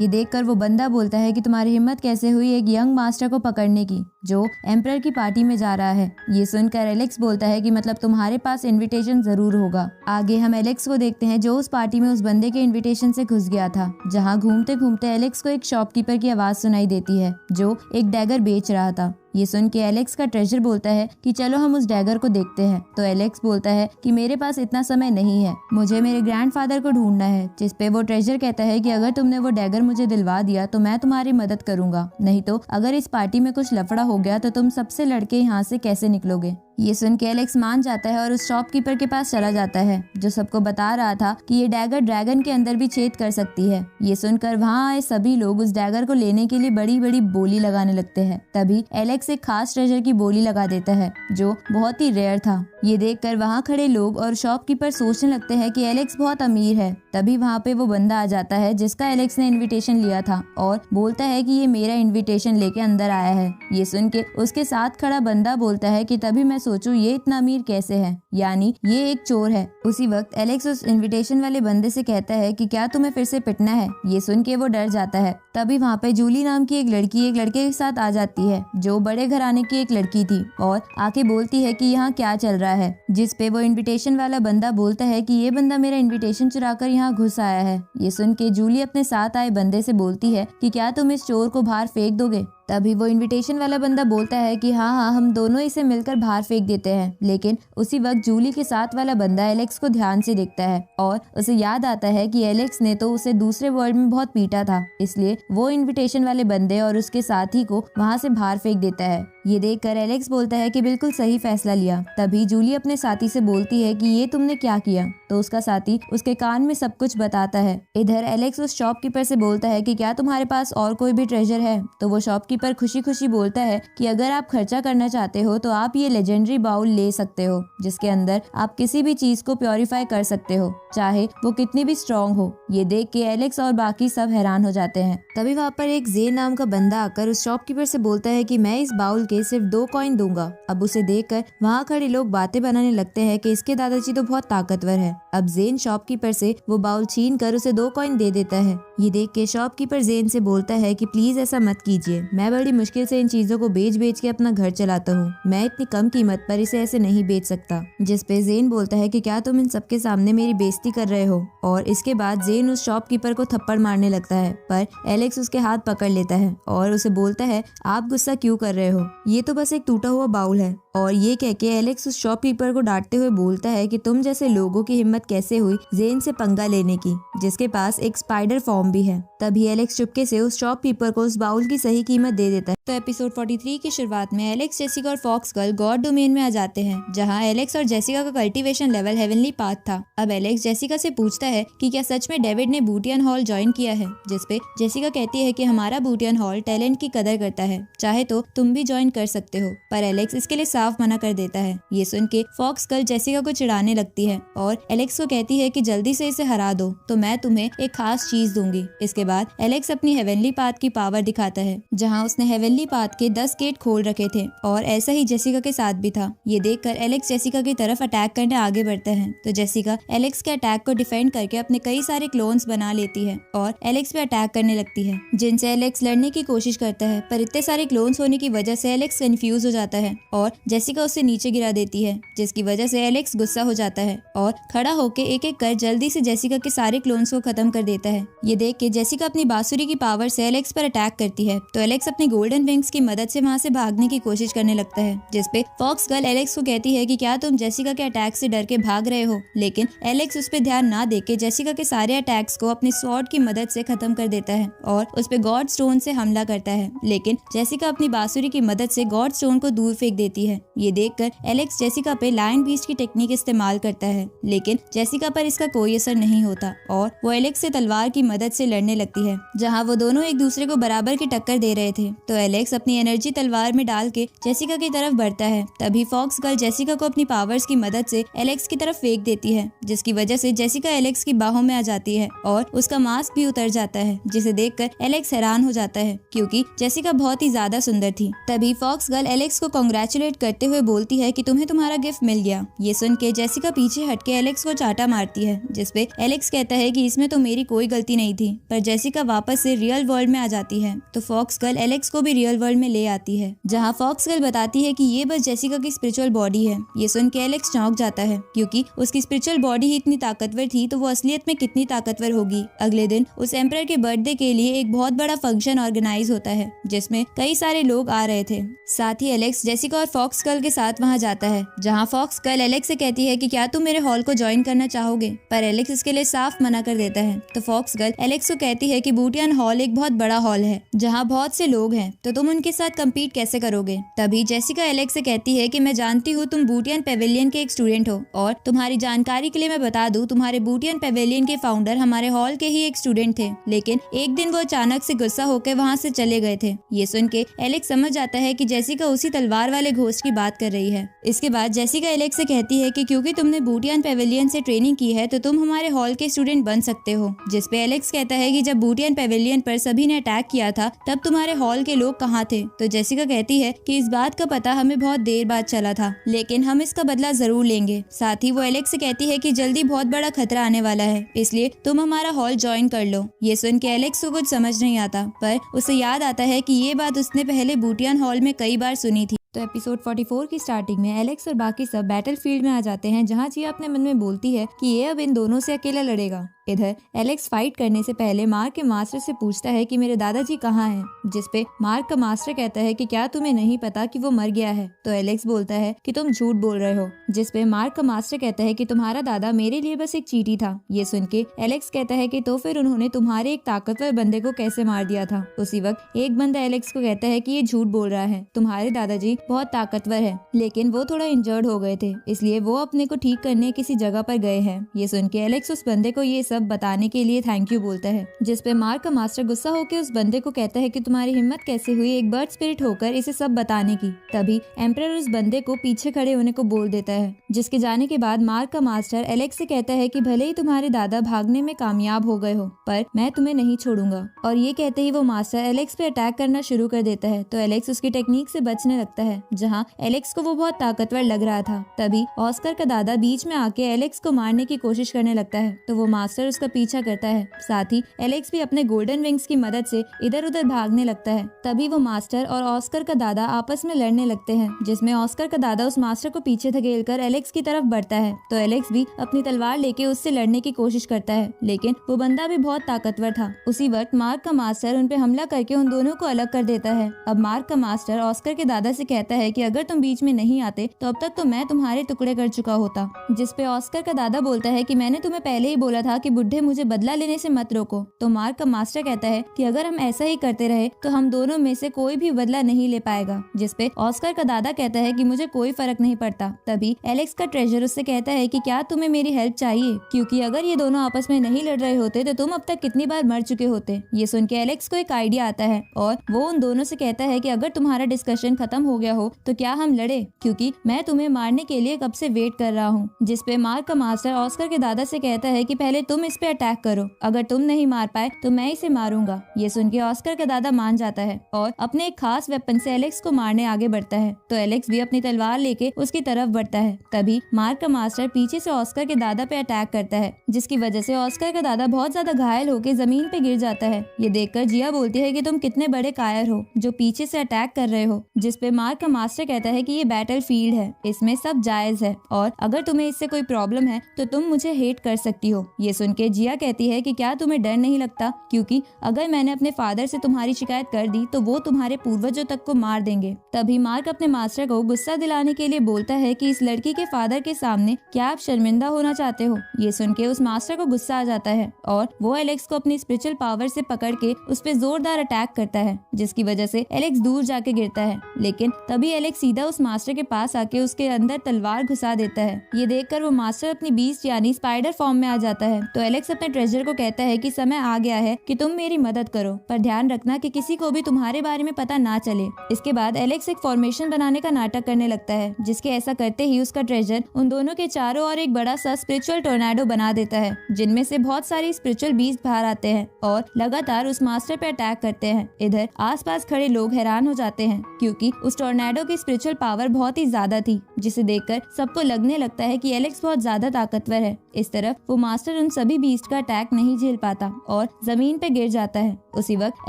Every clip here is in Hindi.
ये देखकर वो बंदा बोलता है कि तुम्हारी हिम्मत कैसे हुई एक यंग मास्टर को पकड़ने की जो एम्परर की पार्टी में जा रहा है। ये सुनकर एलेक्स बोलता है कि मतलब तुम्हारे पास इनविटेशन जरूर होगा। आगे हम एलेक्स को देखते हैं जो उस पार्टी में उस बंदे के इनविटेशन से घुस गया था, जहाँ घूमते घूमते एलेक्स को एक शॉपकीपर की आवाज सुनाई देती है जो एक डैगर बेच रहा था। ये सुन के एलेक्स का ट्रेजर बोलता है कि चलो हम उस डैगर को देखते हैं। तो एलेक्स बोलता है कि मेरे पास इतना समय नहीं है, मुझे मेरे ग्रैंडफादर को ढूंढना है। जिस पे वो ट्रेजर कहता है कि अगर तुमने वो डैगर मुझे दिलवा दिया तो मैं तुम्हारी मदद करूंगा, नहीं तो अगर इस पार्टी में कुछ लफड़ा हो गया तो तुम सबसे लड़के यहाँ से कैसे निकलोगे। ये सुन के एलेक्स मान जाता है और उस शॉपकीपर के पास चला जाता है जो सबको बता रहा था कि ये डैगर ड्रैगन के अंदर भी छेद कर सकती है। ये सुनकर वहाँ आए सभी लोग उस डैगर को लेने के लिए बड़ी बड़ी बोली लगाने लगते हैं। तभी एलेक्स एक खास ट्रेजर की बोली लगा देता है जो बहुत ही रेयर था। ये देखकर वहाँ खड़े लोग और शॉपकीपर सोचने लगते हैं कि एलेक्स बहुत अमीर है। तभी वहाँ पे वो बंदा आ जाता है जिसका एलेक्स ने इनविटेशन लिया था और बोलता है कि ये मेरा इनविटेशन लेके अंदर आया है। ये सुन के उसके साथ खड़ा बंदा बोलता है कि तभी मैं सोचूं ये इतना अमीर कैसे है, यानी ये एक चोर है। उसी वक्त एलेक्स उस इनविटेशन वाले बंदे से कहता है कि क्या तुम्हें फिर से पिटना है। ये सुन के वो डर जाता है। तभी वहाँ पे जूली नाम की एक लड़की एक लड़के के साथ आ जाती है जो बड़े घराने की एक लड़की थी और आके बोलती है कि यहाँ क्या चल रहा है। जिस पे वो इनविटेशन वाला बंदा बोलता है कि ये बंदा मेरा इनविटेशन चुराकर यहाँ घुस आया है। ये सुन के जूली अपने साथ आए बंदे से बोलती है कि क्या तुम इस चोर को बाहर फेंक दोगे। तभी वो इनविटेशन वाला बंदा बोलता है कि हाँ हम दोनों इसे मिलकर बाहर फेंक देते हैं। लेकिन उसी वक्त जूली के साथ वाला बंदा एलेक्स को ध्यान से देखता है और उसे याद आता है कि एलेक्स ने तो उसे दूसरे वर्ल्ड में बहुत पीटा था, इसलिए वो इनविटेशन वाले बंदे और उसके साथी को वहाँ से बाहर फेंक देता है। ये देखकर एलेक्स बोलता है कि बिल्कुल सही फैसला लिया। तभी जूली अपने साथी से बोलती है कि ये तुमने क्या किया। तो उसका साथी उसके कान में सब कुछ बताता है। इधर एलेक्स उस शॉपकीपर से बोलता है कि क्या तुम्हारे पास और कोई भी ट्रेजर है। तो वो शॉपकीपर खुशी खुशी बोलता है कि अगर आप खर्चा करना चाहते हो तो आप ये लेजेंडरी बाउल ले सकते हो जिसके अंदर आप किसी भी चीज को प्योरीफाई कर सकते हो, चाहे वो कितनी भी स्ट्रॉन्ग हो। ये देख के एलेक्स और बाकी सब हैरान हो जाते हैं। तभी वहाँ पर एक जेन नाम का बंदा आकर उस शॉपकीपर से बोलता है कि मैं इस बाउल के सिर्फ 2 कॉइन दूंगा। अब उसे देखकर वहाँ खड़े लोग बातें बनाने लगते हैं कि इसके दादाजी तो बहुत ताकतवर है। अब जेन शॉपकीपर से वो बाउल छीन कर उसे 2 कॉइन दे देता है। ये देख के शॉपकीपर जेन से बोलता है कि प्लीज ऐसा मत कीजिए, मैं बड़ी मुश्किल से इन चीजों को बेच के अपना घर चलाता हूँ, मैं इतनी कम कीमत पर इसे ऐसे नहीं बेच सकता। जिस पे जेन बोलता है कि क्या तुम इन सबके सामने मेरी बेइज्जती कर रहे हो। और इसके बाद जेन उस शॉपकीपर को थप्पड़ मारने लगता है पर एलेक्स उसके हाथ पकड़ लेता है और उसे बोलता है आप गुस्सा क्यों कर रहे हो, ये तो बस एक टूटा हुआ बाउल है। और ये कह के एलेक्स उस शॉपकीपर को डांटते हुए बोलता है कि तुम जैसे लोगों की हिम्मत कैसे हुई जेन से पंगा लेने की, जिसके पास एक स्पाइडर फॉर्म भी है। तभी एलेक्स चुपके से उस शॉपकीपर को उस बाउल की सही कीमत दे देता है। तो एपिसोड 43 की शुरुआत में एलेक्स, जेसिका और फॉक्स गर्ल गॉड डोमेन में आ जाते हैं जहां एलेक्स और जेसिका का कल्टीवेशन लेवल हेवनली पाथ था। अब एलेक्स जेसिका से पूछता है कि क्या सच में डेविड ने बूटियन हॉल ज्वाइन किया है, जिसपे जेसिका कहती है कि हमारा बूटियन हॉल टैलेंट की कदर करता है, चाहे तो तुम भी ज्वाइन कर सकते हो। पर एलेक्स इसके लिए साफ मना कर देता है। ये सुन के फॉक्स गर्ल जेसिका को चिढ़ाने लगती है और एलेक्स को कहती है कि जल्दी से इसे हरा दो तो मैं तुम्हें एक खास चीज दूंगी। इसके बाद एलेक्स अपनी हेवनली पाथ की पावर दिखाता है जहां उसने हेवनली पाथ के 10 गेट खोल रखे थे और ऐसा ही जेसिका के साथ भी था। ये देखकर एलेक्स जेसिका की तरफ अटैक करने आगे बढ़ता है तो जेसिका एलेक्स के अटैक को डिफेंड करके अपने कई सारे क्लोन्स बना लेती है और एलेक्स पे अटैक करने लगती है, जिनसे एलेक्स लड़ने की कोशिश करता है। पर इतने सारे क्लोन्स होने की वजह से एलेक्स कंफ्यूज हो जाता है और जेसिका उसे नीचे गिरा देती है, जिसकी वजह से एलेक्स गुस्सा हो जाता है और खड़ा होके एक एक कर जल्दी से जेसिका के सारे क्लोन्स को खत्म कर देता है। ये देख के जेसिका अपनी बांसुरी की पावर से एलेक्स पर अटैक करती है तो एलेक्स अपनी गोल्डन विंग्स की मदद से वहाँ से भागने की कोशिश करने लगता है, जिसपे फॉक्स गर्ल एलेक्स को कहती है कि क्या तुम जेसिका के अटैक से डर के भाग रहे हो। लेकिन एलेक्स उस पे ध्यान ना देके जेसिका के सारे अटैक्स को अपनी स्वॉर्ड की मदद से खत्म कर देता है और उस पे गॉड स्टोन से हमला करता है। लेकिन जेसिका अपनी बांसुरी की मदद से गॉड स्टोन को दूर फेंक देती है। ये देखकर एलेक्स जेसिका पे लायन बीस्ट की टेक्निक इस्तेमाल करता है, लेकिन जेसिका पर इसका कोई असर नहीं होता और वो एलेक्स से तलवार की मदद से लड़ने लगती है, जहाँ वो दोनों एक दूसरे को बराबर की टक्कर दे रहे थे। तो एलेक्स अपनी एनर्जी तलवार में डाल के जेसिका की तरफ बढ़ता है। तभी फॉक्स गर्ल जेसिका को अपनी पावर्स की मदद से एलेक्स की तरफ फेंक देती है, जिसकी वजह से जेसिका एलेक्स की बाहों में आ जाती है और उसका मास्क भी उतर जाता है, जिसे देखकर एलेक्स हैरान हो जाता है क्योंकि जेसिका बहुत ही ज्यादा सुंदर थी। तभी फॉक्स गर्ल एलेक्स को कांग्रेचुलेट करते हुए बोलती है कि तुम्हें तुम्हारा गिफ्ट मिल गया। ये सुन के जेसिका पीछे हटके एलेक्स को चाटा मारती है, जिसपे एलेक्स कहता है कि इसमें तो मेरी कोई गलती नहीं थी। पर जेसिका वापस से रियल वर्ल्ड में आ जाती है तो फॉक्स गर्ल एलेक्स को भी रियल वर्ल्ड में ले आती है, जहाँ फॉक्स गर्ल बताती है कि ये बस जेसिका की स्पिरिचुअल बॉडी है। ये सुन के एलेक्स चौंक जाता है क्योंकि उसकी स्पिरिचुअल बॉडी ही इतनी ताकतवर थी तो वो असलियत में कितनी ताकतवर होगी। अगले दिन उस एम्परर के बर्थडे के लिए एक बहुत बड़ा फंक्शन ऑर्गेनाइज होता है, जिसमें कई सारे लोग आ रहे थे। साथ ही एलेक्स जेसिका और फॉक्स गर्ल के साथ वहां जाता है, जहां फॉक्स गर्ल एलेक्स से कहती है कि क्या तुम मेरे हॉल को ज्वाइन करना चाहोगे, पर एलेक्स इसके लिए साफ मना कर देता है। तो फॉक्स गर्ल एलेक्स को कहती है कि बूटियन हॉल एक बहुत बड़ा हॉल है जहाँ बहुत से लोग हैं, तो तुम उनके साथ कम्पीट कैसे करोगे। तभी जेसिका एलेक्स से कहती है कि मैं जानती हूँ तुम बूटियन पेविलियन के एक स्टूडेंट हो, और तुम्हारी जानकारी के लिए मैं बता दूं तुम्हारे बूटियन पेविलियन के फाउंडर हमारे हॉल के ही एक स्टूडेंट थे, लेकिन एक दिन वो अचानक से गुस्सा होकर वहाँ से चले गए थे। ये सुन के एलेक्स समझ जाता है कि जेसिका उसी तलवार वाले घोस्ट की बात कर रही है। इसके बाद जेसिका एलेक्स से कहती है कि क्योंकि तुमने बूटियन पेविलियन से ट्रेनिंग की है तो तुम हमारे हॉल के स्टूडेंट बन सकते हो। जिसपे एलेक्स कहता है कि जब बूटियन पेविलियन पर सभी ने अटैक किया था तब तुम्हारे हॉल के लोग कहाँ थे। तो जेसिका कहती है कि इस बात का पता हमें बहुत देर बाद चला था, लेकिन हम इसका बदला जरूर लेंगे। साथ ही वो एलेक्स से कहती है कि जल्दी बहुत बड़ा खतरा आने वाला है, इसलिए तुम हमारा हॉल ज्वाइन कर लो। ये सुन के एलेक्स को कुछ समझ नहीं आता, पर उसे याद आता है कि ये बात उसने पहले बूटियन हॉल में कई बार सुनी थी। तो एपिसोड 44 की स्टार्टिंग में एलेक्स और बाकी सब बैटलफील्ड में आ जाते हैं, जहां जिया अपने मन में बोलती है कि ये अब इन दोनों से अकेला लड़ेगा। इधर एलेक्स फाइट करने से पहले मार्क के मास्टर से पूछता है कि मेरे दादाजी कहाँ हैं, जिसपे मार्क का मास्टर कहता है कि क्या तुम्हें नहीं पता कि वो मर गया है। तो एलेक्स बोलता है कि तुम झूठ बोल रहे हो, जिसपे मार्क का मास्टर कहता है कि तुम्हारा दादा मेरे लिए बस एक चींटी था। ये सुन के एलेक्स कहता है कि तो फिर उन्होंने तुम्हारे एक ताकतवर बंदे को कैसे मार दिया था। उसी वक्त एक बंदा एलेक्स को कहता है कि ये झूठ बोल रहा है, तुम्हारे दादाजी बहुत ताकतवर है, लेकिन वो थोड़ा इंजर्ड हो गए थे, इसलिए वो अपने को ठीक करने किसी जगह पर गए हैं। ये सुन के एलेक्स उस बंदे को ये सब बताने के लिए थैंक यू बोलता है, जिसपे मार्क का मास्टर गुस्सा होकर उस बंदे को कहता है कि तुम्हारी हिम्मत कैसे हुई एक बर्ड स्पिरिट होकर इसे सब बताने की। तभी एम्परर उस बंदे को पीछे खड़े होने को बोल देता है, जिसके जाने के बाद मार्क का मास्टर एलेक्स से कहता है कि भले ही तुम्हारे दादा भागने में कामयाब हो गए हो, पर मैं तुम्हें नहीं छोड़ूंगा। और ये कहते ही वो मास्टर एलेक्स पे अटैक करना शुरू कर देता है। तो एलेक्स उसकी टेक्निक से बचने लगता है, जहाँ एलेक्स को वो बहुत ताकतवर लग रहा था। तभी ऑस्कर का दादा बीच में आके एलेक्स को मारने की कोशिश करने लगता है, तो वो मास्टर उसका पीछा करता है। साथ ही एलेक्स भी अपने गोल्डन विंग्स की मदद से इधर उधर भागने लगता है। तभी वो मास्टर और ऑस्कर का दादा आपस में लड़ने लगते हैं, जिसमें ऑस्कर का दादा उस मास्टर को पीछे धकेलकर एलेक्स की तरफ बढ़ता है। तो एलेक्स भी अपनी तलवार लेके उससे लड़ने की कोशिश करता है, लेकिन वो बंदा भी बहुत ताकतवर था। उसी वक्त मार्क का मास्टर उन पे हमला करके उन दोनों को अलग कर देता है। अब मार्क का मास्टर ऑस्कर के दादा से कहता है कि अगर तुम बीच में नहीं आते तो अब तक तो मैं तुम्हारे टुकड़े कर चुका होता। जिसपे ऑस्कर का दादा बोलता है कि मैंने तुम्हें पहले ही बोला था कि बुढ़े मुझे बदला लेने से मत रोको। तो मार्क का मास्टर कहता है कि अगर हम ऐसा ही करते रहे तो हम दोनों में से कोई भी बदला नहीं ले पाएगा। जिसपे ऑस्कर का दादा कहता है कि मुझे कोई फर्क नहीं पड़ता। तभी एलेक्स का ट्रेजर उससे कहता है कि क्या तुम्हें मेरी हेल्प चाहिए, क्योंकि अगर ये दोनों आपस में नहीं लड़ रहे होते तो तुम अब तक कितनी बार मर चुके होते। ये सुन के एलेक्स को एक आइडिया आता है और वो उन दोनों से कहता है कि अगर तुम्हारा डिस्कशन खत्म हो गया हो तो क्या हम लड़े, क्योंकि मैं तुम्हें मारने के लिए कब से वेट कर रहा हूँ। जिसपे मार्क का मास्टर ऑस्कर के दादा से कहता है कि पहले तुम इस पे अटैक करो, अगर तुम नहीं मार पाए तो मैं इसे मारूंगा। ये सुन के ऑस्कर का दादा मान जाता है और अपने एक खास वेपन से एलेक्स को मारने आगे बढ़ता है। तो एलेक्स भी अपनी तलवार लेके उसकी तरफ बढ़ता है। तभी मार्क का मास्टर पीछे से ऑस्कर के दादा पे अटैक करता है, जिसकी वजह से ऑस्कर का दादा बहुत ज्यादा घायल होकर जमीन पे गिर जाता है। ये देखकर जिया बोलती है कि तुम कितने बड़े कायर हो जो पीछे से अटैक कर रहे हो। जिसपे मार्क का मास्टर कहता है कि ये बैटल फील्ड है, इसमें सब जायज है, और अगर तुम्हें इससे कोई प्रॉब्लम है तो तुम मुझे हेट कर सकती हो। ये सुन के जिया कहती है कि क्या तुम्हें डर नहीं लगता, क्योंकि अगर मैंने अपने फादर से तुम्हारी शिकायत कर दी तो वो तुम्हारे पूर्वजों तक को मार देंगे। तभी मार्क अपने मास्टर को गुस्सा दिलाने के लिए बोलता है कि इस लड़की के फादर के सामने क्या आप शर्मिंदा होना चाहते हो। ये सुन के उस मास्टर को गुस्सा आ जाता है और वो एलेक्स को अपनी स्पिरिचुअल पावर से पकड़ के उस पे जोरदार अटैक करता है, जिसकी वजह से एलेक्स दूर जाके गिरता है। लेकिन तभी एलेक्स सीधा उस मास्टर के पास आके उसके अंदर तलवार घुसा देता है। ये देखकर वो मास्टर अपनी बीस्ट यानी स्पाइडर फॉर्म में आ जाता है। तो तो एलेक्स अपने ट्रेजर को कहता है कि समय आ गया है कि तुम मेरी मदद करो, पर ध्यान रखना कि किसी को भी तुम्हारे बारे में पता ना चले। इसके बाद एलेक्स एक फॉर्मेशन बनाने का नाटक करने लगता है, जिसके ऐसा करते ही उसका ट्रेजर उन दोनों के चारों ओर एक बड़ा सा स्पिरिचुअल टोर्नेडो बना देता है, जिनमें से बहुत सारी स्पिरिचुअल बीस्ट बाहर आते हैं और लगातार उस मास्टर पे अटैक करते हैं। इधर आसपास खड़े लोग हैरान हो जाते हैं, क्योंकि उस टोर्नेडो की स्पिरिचुअल पावर बहुत ही ज्यादा थी, जिसे देखकर सबको लगने लगता है कि एलेक्स बहुत ज्यादा ताकतवर है। इस तरफ वो मास्टर उन सभी बीस्ट का अटैक नहीं झेल पाता और जमीन पे गिर जाता है। उसी वक्त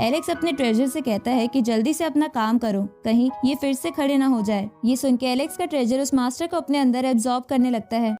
एलेक्स अपने ट्रेजर से कहता है कि जल्दी से अपना काम करो, कहीं ये फिर से खड़े ना हो जाए। ये सुन के एलेक्स का ट्रेजर उस मास्टर को अपने अंदर एब्जॉर्ब करने लगता है